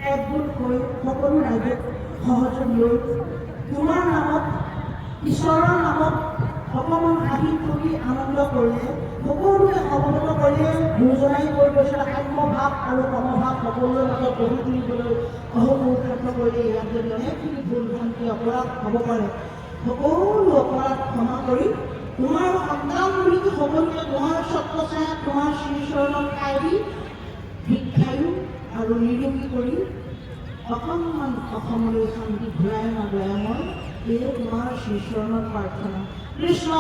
একগোট হৈ সকলো ৰাইজক সহযোগ লৈ তোমাৰ নামত ঈশ্বৰৰ নামত অকণমান হাঁহি ফূৰ্তি আনন্দ কৰিলে সকলোৱে সমবেত কৰিলে গুৰুজনাই কৈ গৈছিল আত্মভাৱ আৰু সমভাৱ সকলোৰে মাজত গঢ়ি তুলিবলৈ অহোপুৰুষাৰ্থ কৰিলে ইয়াত যদি অনেকখিনি ভুল ভ্ৰান্তি অপৰাধ হ'ব পাৰে সকলো অপৰাধ ক্ষমা কৰি তোমাৰ সন্তান বুলি সকলোৱে তোমাৰ ছত্ৰছায়া তোমাৰ শ্ৰীচৰণত খাই দি ভিক্ষায়ো আৰু নিৰোগী কৰি অকণমান অসমলৈ শান্তি ঘূৰাই নগৈ মই এই তোমাৰ শ্ৰীচৰণত প্ৰাৰ্থনা কৃষ্ণ